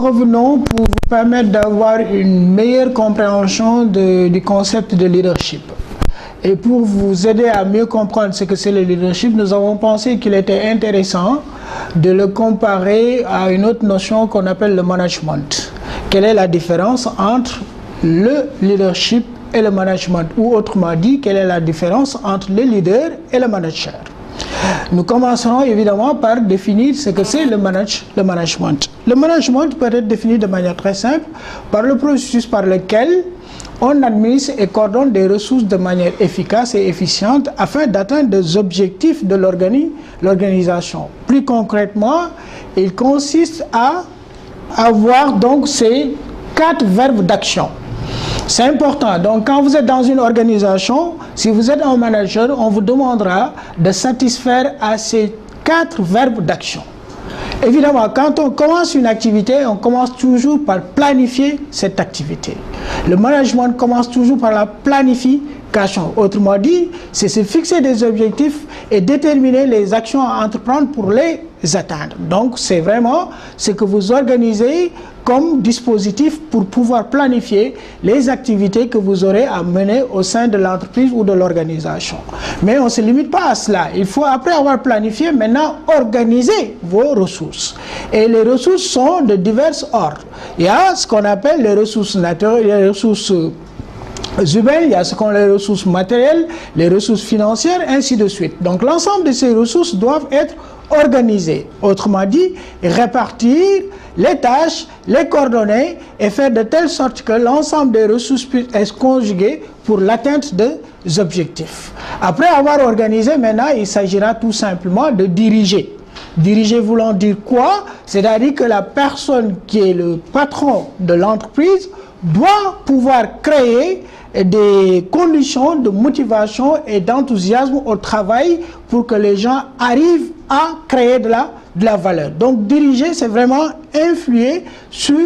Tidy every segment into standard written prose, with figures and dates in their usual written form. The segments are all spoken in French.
revenons pour vous permettre d'avoir une meilleure compréhension du concept de leadership. Et pour vous aider à mieux comprendre ce que c'est le leadership, nous avons pensé qu'il était intéressant de le comparer à une autre notion qu'on appelle le management. Quelle est la différence entre le leadership et le management? Ou autrement dit, quelle est la différence entre le leader et le manager? Nous commencerons évidemment par définir ce que c'est le management. Le management peut être défini de manière très simple par le processus par lequel on administre et coordonne des ressources de manière efficace et efficiente afin d'atteindre des objectifs de l'organisation. Plus concrètement, il consiste à avoir donc ces 4 verbes d'action. C'est important. Donc, quand vous êtes dans une organisation, si vous êtes un manager, on vous demandera de satisfaire à ces 4 verbes d'action. Évidemment, quand on commence une activité, on commence toujours par planifier cette activité. Le management commence toujours par la planification. Autrement dit, c'est se fixer des objectifs et déterminer les actions à entreprendre pour les atteindre. Donc, c'est vraiment ce que vous organisez comme dispositif pour pouvoir planifier les activités que vous aurez à mener au sein de l'entreprise ou de l'organisation. Mais on ne se limite pas à cela. Il faut, après avoir planifié, maintenant organiser vos ressources. Et les ressources sont de divers ordres. Il y a ce qu'on appelle les ressources naturelles, les ressources humaines, il y a ce qu'on appelle les ressources matérielles, les ressources financières, ainsi de suite. Donc l'ensemble de ces ressources doivent être organisées. Autrement dit, répartir les tâches, les coordonner et faire de telle sorte que l'ensemble des ressources puissent être conjuguées pour l'atteinte des objectifs. Après avoir organisé, maintenant, il s'agira tout simplement de diriger. Diriger voulant dire quoi? C'est-à-dire que la personne qui est le patron de l'entreprise doit pouvoir créer des conditions de motivation et d'enthousiasme au travail pour que les gens arrivent à créer de la valeur. Donc diriger, c'est vraiment influer sur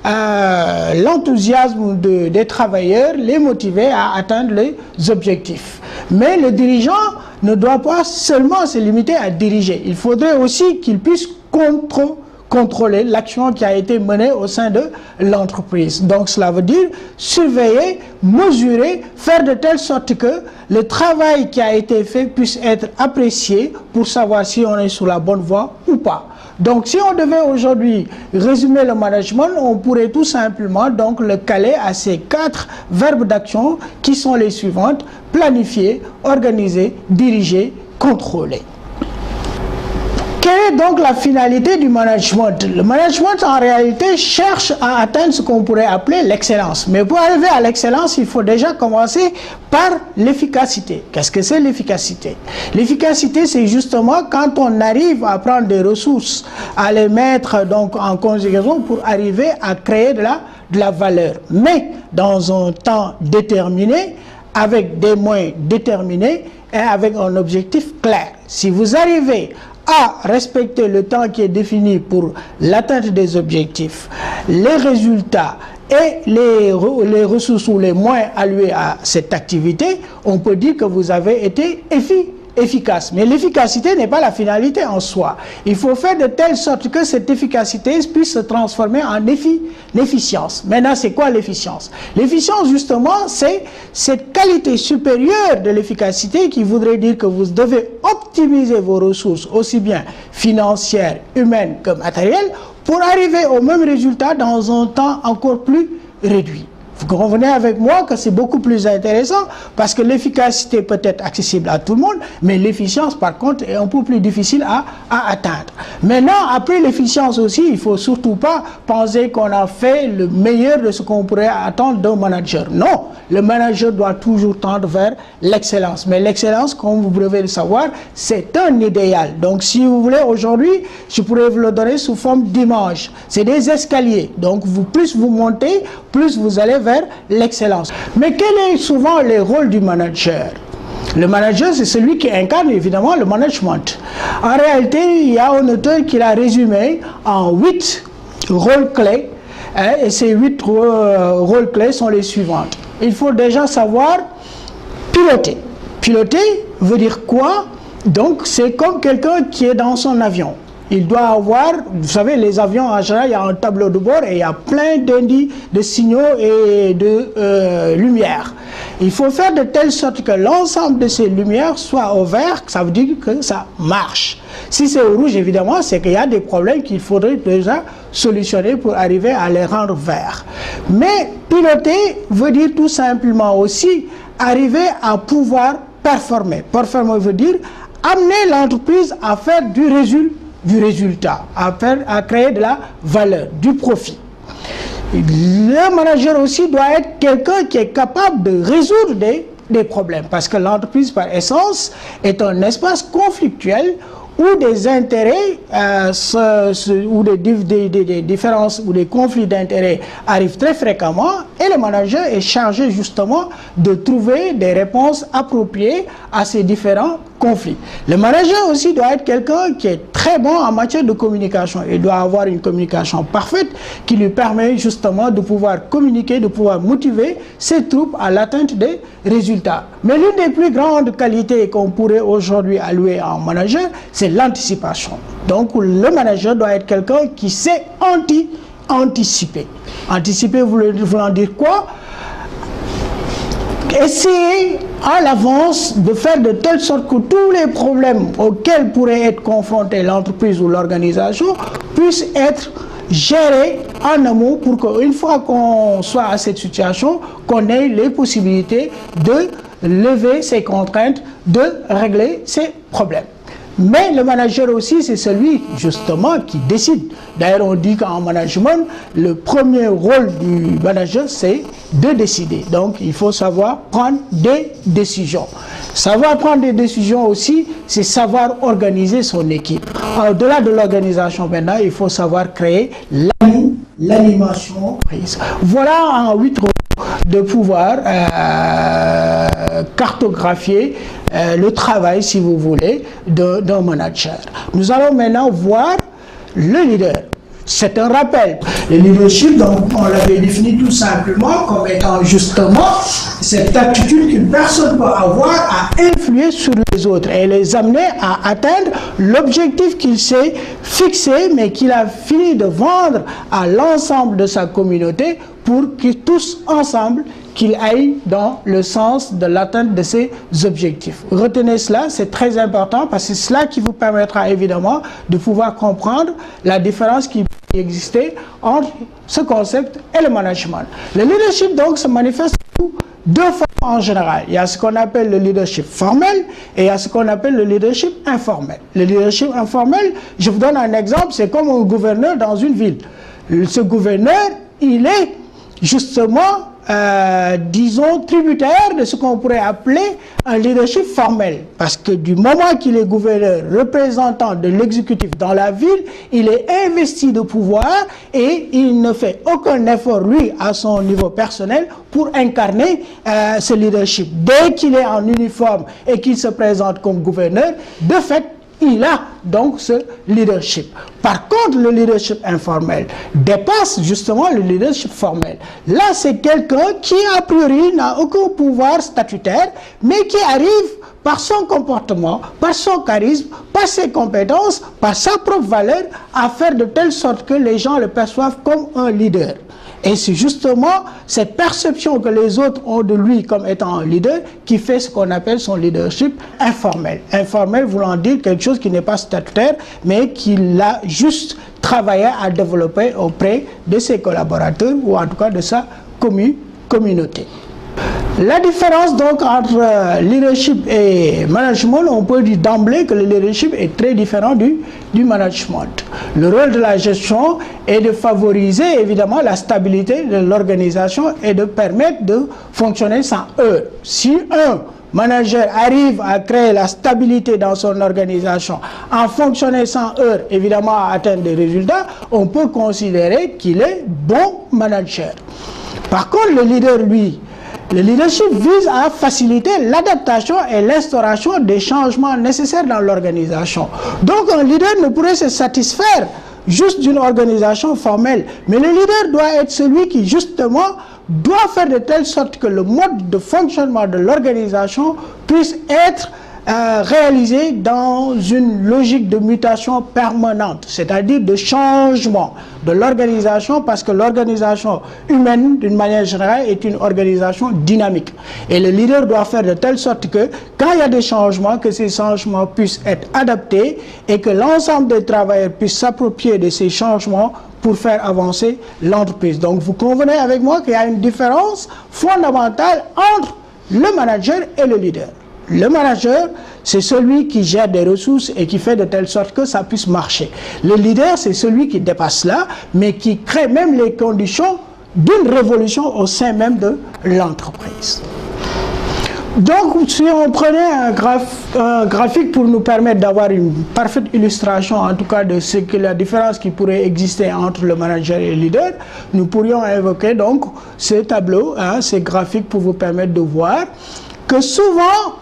l'enthousiasme des travailleurs, les motiver à atteindre les objectifs. Mais le dirigeant ne doit pas seulement se limiter à diriger. Il faudrait aussi qu'il puisse contrôler l'action qui a été menée au sein de l'entreprise. Donc cela veut dire surveiller, mesurer, faire de telle sorte que le travail qui a été fait puisse être apprécié pour savoir si on est sur la bonne voie ou pas. Donc si on devait aujourd'hui résumer le management, on pourrait tout simplement donc le caler à ces 4 verbes d'action qui sont les suivantes: planifier, organiser, diriger, contrôler. Quelle est donc la finalité du management? Le management, en réalité, cherche à atteindre ce qu'on pourrait appeler l'excellence. Mais pour arriver à l'excellence, il faut déjà commencer par l'efficacité. Qu'est-ce que c'est l'efficacité? L'efficacité, c'est justement quand on arrive à prendre des ressources, à les mettre donc en conjugaison pour arriver à créer de la valeur. Mais dans un temps déterminé, avec des moyens déterminés et avec un objectif clair. Si vous arrivez à respecter le temps qui est défini pour l'atteinte des objectifs, les résultats et les ressources ou les moyens alloués à cette activité, on peut dire que vous avez été efficace. Mais l'efficacité n'est pas la finalité en soi. Il faut faire de telle sorte que cette efficacité puisse se transformer en efficience. Maintenant, c'est quoi l'efficience? L'efficience, justement, c'est cette qualité supérieure de l'efficacité qui voudrait dire que vous devez optimiser vos ressources, aussi bien financières, humaines que matérielles, pour arriver au même résultat dans un temps encore plus réduit. Vous convenez avec moi que c'est beaucoup plus intéressant parce que l'efficacité peut être accessible à tout le monde, mais l'efficience par contre est un peu plus difficile à atteindre. Maintenant, après l'efficience aussi, il ne faut surtout pas penser qu'on a fait le meilleur de ce qu'on pourrait attendre d'un manager. Non, le manager doit toujours tendre vers l'excellence. Mais l'excellence, comme vous devez le savoir, c'est un idéal. Donc si vous voulez aujourd'hui, je pourrais vous le donner sous forme d'image. C'est des escaliers. Donc plus vous montez, plus vous allez vers l'excellence. Mais quel est souvent le rôle du manager? Le manager, c'est celui qui incarne évidemment le management. En réalité, il y a un auteur qui l'a résumé en 8 rôles clés. Et ces 8 rôles clés sont les suivantes. Il faut déjà savoir piloter. Piloter veut dire quoi? Donc, c'est comme quelqu'un qui est dans son avion. il doit avoir, vous savez, les avions en général, il y a un tableau de bord et il y a plein d'indices, de signaux et de lumières. Il faut faire de telle sorte que l'ensemble de ces lumières soit au vert, ça veut dire que ça marche. Si c'est au rouge, évidemment, c'est qu'il y a des problèmes qu'il faudrait déjà solutionner pour arriver à les rendre verts. Mais piloter veut dire tout simplement aussi arriver à pouvoir performer. Performer veut dire amener l'entreprise à faire du résultat, à créer de la valeur, du profit. Le manager aussi doit être quelqu'un qui est capable de résoudre des problèmes, parce que l'entreprise par essence est un espace conflictuel où des intérêts ou des différences ou des conflits d'intérêts arrivent très fréquemment, et le manager est chargé justement de trouver des réponses appropriées à ces différents conflits. Le manager aussi doit être quelqu'un qui est très bon en matière de communication. Il doit avoir une communication parfaite qui lui permet justement de pouvoir communiquer, de pouvoir motiver ses troupes à l'atteinte des résultats. Mais l'une des plus grandes qualités qu'on pourrait aujourd'hui allouer à un manager, c'est l'anticipation. Donc le manager doit être quelqu'un qui sait anticiper. Anticiper voulant dire quoi? Essayer à l'avance de faire de telle sorte que tous les problèmes auxquels pourrait être confrontée l'entreprise ou l'organisation puissent être gérés en amont pour qu'une fois qu'on soit à cette situation, qu'on ait les possibilités de lever ces contraintes, de régler ces problèmes. Mais le manager aussi, c'est celui justement qui décide. D'ailleurs, on dit qu'en management, le premier rôle du manager, c'est de décider. Donc, il faut savoir prendre des décisions. Savoir prendre des décisions aussi, c'est savoir organiser son équipe. Au-delà de l'organisation maintenant, il faut savoir créer l'animation prise. Voilà en 8 rôles de pouvoir cartographier le travail, si vous voulez, d'un manager. Nous allons maintenant voir le leader. C'est un rappel. Le leadership, donc, on l'avait défini tout simplement comme étant justement cette attitude qu'une personne peut avoir à influer sur les autres et les amener à atteindre l'objectif qu'il s'est fixé, mais qu'il a fini de vendre à l'ensemble de sa communauté pour que tous ensemble qu'il aille dans le sens de l'atteinte de ses objectifs. Retenez cela, c'est très important parce que c'est cela qui vous permettra évidemment de pouvoir comprendre la différence qui peut exister entre ce concept et le management. Le leadership donc se manifeste sous deux formes en général. Il y a ce qu'on appelle le leadership formel et il y a ce qu'on appelle le leadership informel. Le leadership informel, je vous donne un exemple, c'est comme un gouverneur dans une ville. Ce gouverneur, il est justement disons, tributaire de ce qu'on pourrait appeler un leadership formel. Parce que du moment qu'il est gouverneur, représentant de l'exécutif dans la ville, il est investi de pouvoir et il ne fait aucun effort, lui, à son niveau personnel, pour incarner ce leadership. Dès qu'il est en uniforme et qu'il se présente comme gouverneur, de fait, il a donc ce leadership. Par contre, le leadership informel dépasse justement le leadership formel. Là, c'est quelqu'un qui, a priori, n'a aucun pouvoir statutaire, mais qui arrive par son comportement, par son charisme, par ses compétences, par sa propre valeur, à faire de telle sorte que les gens le perçoivent comme un leader. Et c'est justement cette perception que les autres ont de lui comme étant un leader qui fait ce qu'on appelle son leadership informel. Informel voulant dire quelque chose qui n'est pas statutaire, mais qu'il a juste travaillé à développer auprès de ses collaborateurs ou en tout cas de sa communauté. La différence donc entre leadership et management, on peut dire d'emblée que le leadership est très différent du management. Le rôle de la gestion est de favoriser évidemment la stabilité de l'organisation et de permettre de fonctionner sans heurts. Si un manager arrive à créer la stabilité dans son organisation en fonctionnant sans heurts, évidemment à atteindre des résultats, on peut considérer qu'il est bon manager. Par contre, le leader, lui, le leadership vise à faciliter l'adaptation et l'instauration des changements nécessaires dans l'organisation. Donc un leader ne pourrait se satisfaire juste d'une organisation formelle, mais le leader doit être celui qui justement doit faire de telle sorte que le mode de fonctionnement de l'organisation puisse être réalisé dans une logique de mutation permanente, c'est-à-dire de changement de l'organisation, parce que l'organisation humaine, d'une manière générale, est une organisation dynamique. Et le leader doit faire de telle sorte que, quand il y a des changements, que ces changements puissent être adaptés et que l'ensemble des travailleurs puissent s'approprier de ces changements pour faire avancer l'entreprise. Donc, vous convenez avec moi qu'il y a une différence fondamentale entre le manager et le leader. Le manager, c'est celui qui gère des ressources et qui fait de telle sorte que ça puisse marcher. Le leader, c'est celui qui dépasse là, mais qui crée même les conditions d'une révolution au sein même de l'entreprise. Donc, si on prenait un graphique pour nous permettre d'avoir une parfaite illustration, en tout cas, de ce que la différence qui pourrait exister entre le manager et le leader, nous pourrions évoquer donc ce tableau, ces graphiques pour vous permettre de voir que souvent,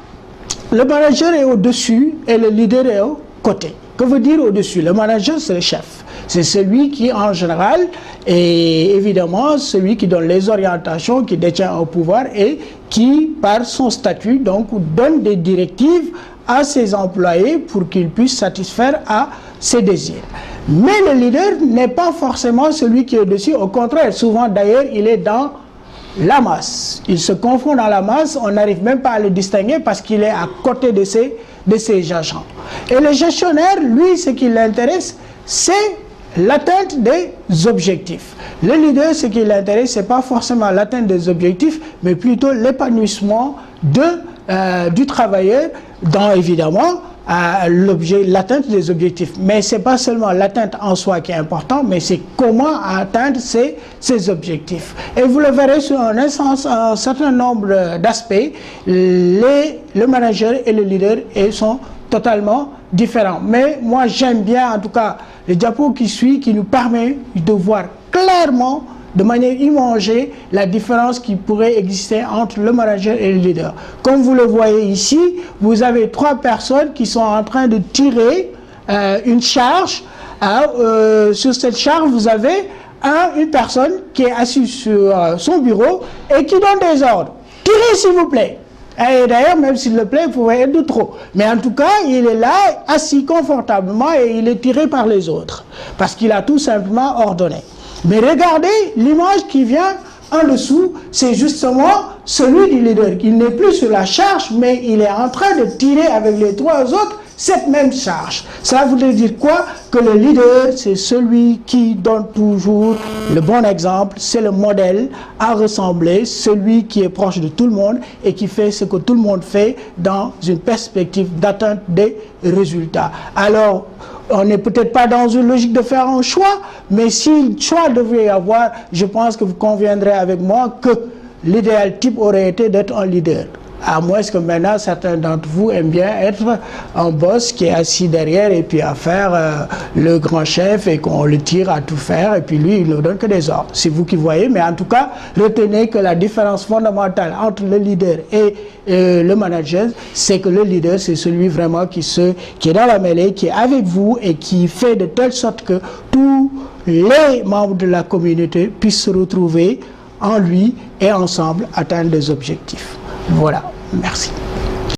le manager est au-dessus et le leader est au côté. Que veut dire au-dessus? Le manager, c'est le chef. C'est celui qui, en général, est évidemment celui qui donne les orientations, qui détient un pouvoir et qui, par son statut, donc, donne des directives à ses employés pour qu'ils puissent satisfaire à ses désirs. Mais le leader n'est pas forcément celui qui est au-dessus. Au contraire, souvent d'ailleurs, il est dans la masse. Il se confond dans la masse, on n'arrive même pas à le distinguer parce qu'il est à côté de ses agents. Et le gestionnaire, lui, ce qui l'intéresse, c'est l'atteinte des objectifs. Le leader, ce qui l'intéresse, ce n'est pas forcément l'atteinte des objectifs, mais plutôt l'épanouissement du travailleur dans, évidemment, l'atteinte des objectifs. Mais ce n'est pas seulement l'atteinte en soi qui est important, mais c'est comment atteindre ces objectifs. Et vous le verrez sur un certain nombre d'aspects, le manager et le leader sont totalement différents. Mais moi, j'aime bien, en tout cas, le diapo qui suit, qui nous permet de voir clairement, de manière imagée, la différence qui pourrait exister entre le manager et le leader. Comme vous le voyez ici, vous avez 3 personnes qui sont en train de tirer une charge. Sur cette charge, vous avez une personne qui est assise sur son bureau et qui donne des ordres. Tirez, s'il vous plaît. Et d'ailleurs, même s'il le plaît, il pourrait être de trop. Mais en tout cas, il est là, assis confortablement et il est tiré par les autres. Parce qu'il a tout simplement ordonné. Mais regardez l'image qui vient en dessous, c'est justement celui du leader. Il n'est plus sur la charge, mais il est en train de tirer avec les 3 autres cette même charge. Ça voudrait dire quoi? Que le leader, c'est celui qui donne toujours le bon exemple, c'est le modèle à ressembler, celui qui est proche de tout le monde et qui fait ce que tout le monde fait dans une perspective d'atteinte des résultats. Alors, on n'est peut-être pas dans une logique de faire un choix, mais si le choix devait y avoir, je pense que vous conviendrez avec moi que l'idéal type aurait été d'être un leader. À moins que maintenant, certains d'entre vous aiment bien être un boss qui est assis derrière et puis à faire le grand chef et qu'on le tire à tout faire et puis lui, il ne donne que des ordres. C'est vous qui voyez, mais en tout cas, retenez que la différence fondamentale entre le leader et le manager, c'est que le leader, c'est celui vraiment qui est dans la mêlée, qui est avec vous et qui fait de telle sorte que tous les membres de la communauté puissent se retrouver en lui et ensemble atteindre des objectifs. Voilà, merci.